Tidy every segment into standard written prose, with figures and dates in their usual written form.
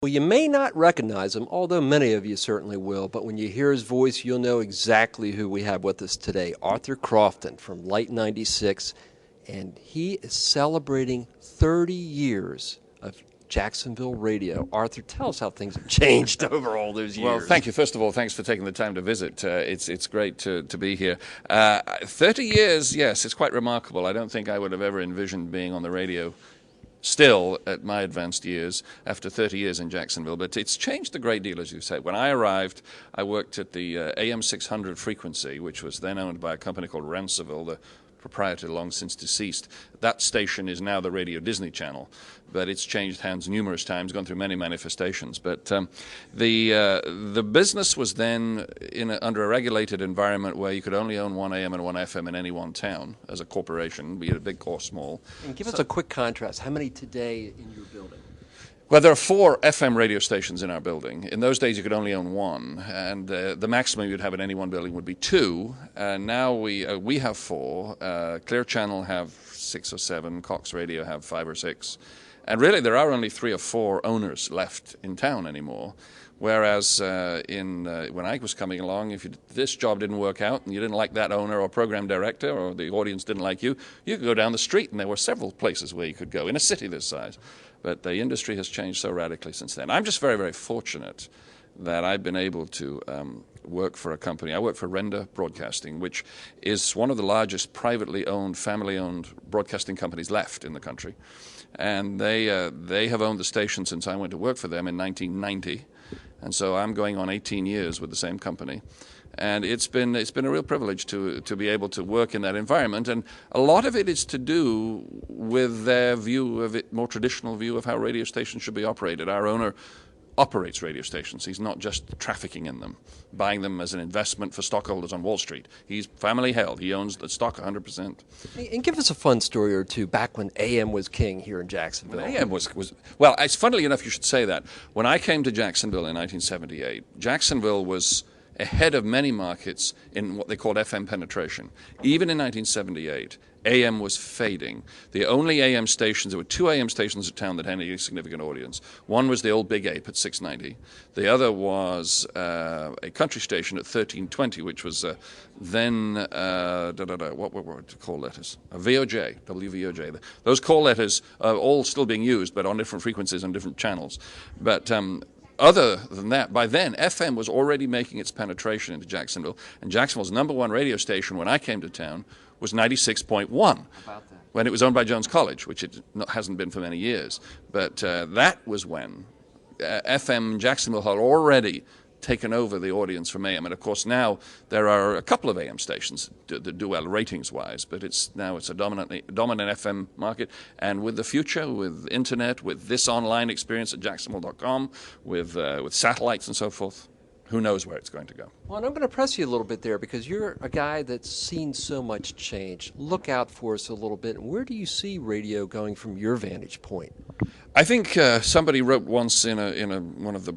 Well, you may not recognize him, although many of you certainly will, but when you hear his voice, you'll know exactly who we have with us today. Arthur Crofton from Lite 96, and he is celebrating 30 years of Jacksonville radio. Arthur, tell us how things have changed over all those years. Well, thank you. First of all, thanks for taking the time to visit. It's great to be here. 30 years, yes, it's quite remarkable. I don't think I would have ever envisioned being on the radio still at my advanced years after 30 years in Jacksonville, but it's changed a great deal, as you say. When I arrived, I worked at the AM 600 frequency, which was then owned by a company called Ransomville, the proprietor long since deceased. That station is now the Radio Disney Channel, but it's changed hands numerous times, gone through many manifestations. But the business was then under a regulated environment where you could only own one AM and one FM in any one town as a corporation, be it big or small. And give us a quick contrast. How many today in your building? Well, there are 4 FM radio stations in our building. In those days, you could only own one, and the maximum you'd have in any one building would be 2. Now we have 4. Clear Channel have 6 or 7. Cox Radio have 5 or 6. And really, there are only 3 or 4 owners left in town anymore. Whereas when I was coming along, if this job didn't work out and you didn't like that owner or program director or the audience didn't like you, you could go down the street, and there were several places where you could go in a city this size. But the industry has changed so radically since then. I'm just very, very fortunate that I've been able to work for a company. I work for Render Broadcasting, which is one of the largest privately owned, family-owned broadcasting companies left in the country. And they have owned the station since I went to work for them in 1990. And so I'm going on 18 years with the same company. And it's been a real privilege to be able to work in that environment. And a lot of it is to do with their view of it, more traditional view of how radio stations should be operated. Our owner operates radio stations. He's not just trafficking in them, buying them as an investment for stockholders on Wall Street. He's family held. He owns the stock 100%. And give us a fun story or two back when AM was king here in Jacksonville. When AM was well, it's funnily enough you should say that. When I came to Jacksonville in 1978, Jacksonville was ahead of many markets in what they called FM penetration. Even in 1978, AM was fading. The only AM stations, there were 2 AM stations in town that had any significant audience. One was the old Big Ape at 690. The other was a country station at 1320, which was then, what were the call letters? A VOJ, WVOJ. Those call letters are all still being used, but on different frequencies and different channels. But other than that, by then, FM was already making its penetration into Jacksonville, and Jacksonville's #1 radio station when I came to town was 96.1, when it was owned by Jones College, which it hasn't been for many years. But that was when FM Jacksonville had already taken over the audience from AM. And of course now there are a couple of AM stations that do well ratings-wise, but it's a dominant FM market. And with the future, with internet, with this online experience at jacksonville.com, with satellites and so forth, who knows where it's going to go. Well, and I'm going to press you a little bit there because you're a guy that's seen so much change. Look out for us a little bit. Where do you see radio going from your vantage point? I think somebody wrote once in one of the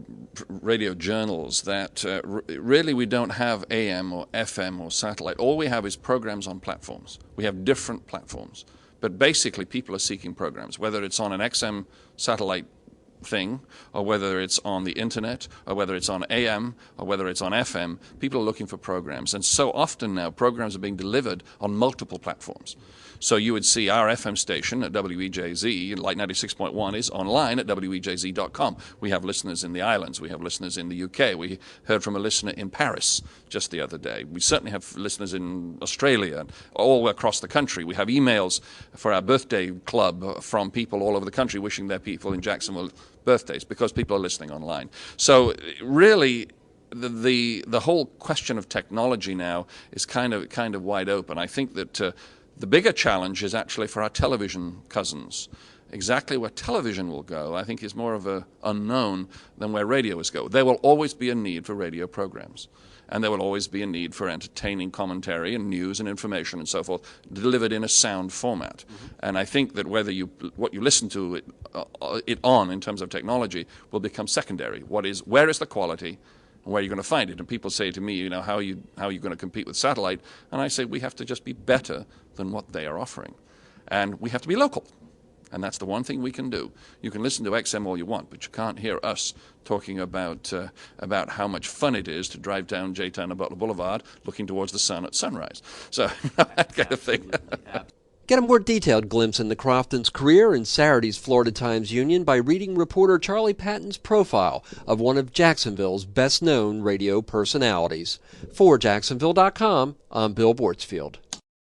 radio journals that really we don't have AM or FM or satellite. All we have is programs on platforms. We have different platforms. But basically people are seeking programs, whether it's on an XM satellite thing, or whether it's on the internet, or whether it's on AM, or whether it's on FM, people are looking for programs. And so often now, programs are being delivered on multiple platforms. So you would see our FM station at WEJZ, Lite 96.1, is online at wejz.com. We have listeners in the islands. We have listeners in the UK. We heard from a listener in Paris just the other day. We certainly have listeners in Australia, all across the country. We have emails for our birthday club from people all over the country wishing their people in Jacksonville birthdays because people are listening online. So really, the whole question of technology now is kind of wide open. I think that the bigger challenge is actually for our television cousins. Exactly where television will go, I think, is more of an unknown than where radio is go. There will always be a need for radio programs, and there will always be a need for entertaining commentary and news and information and so forth delivered in a sound format. Mm-hmm. And I think that what you listen to it on in terms of technology will become secondary. Where is the quality? Where are you going to find it? And people say to me, how are you going to compete with satellite? And I say we have to just be better than what they are offering. And we have to be local. And that's the one thing we can do. You can listen to XM all you want, but you can't hear us talking about how much fun it is to drive down J-Town and Butler Boulevard looking towards the sun at sunrise. So that kind of thing. Get a more detailed glimpse into Crofton's career in Saturday's Florida Times-Union by reading reporter Charlie Patton's profile of one of Jacksonville's best-known radio personalities. For Jacksonville.com, I'm Bill Bortsfield.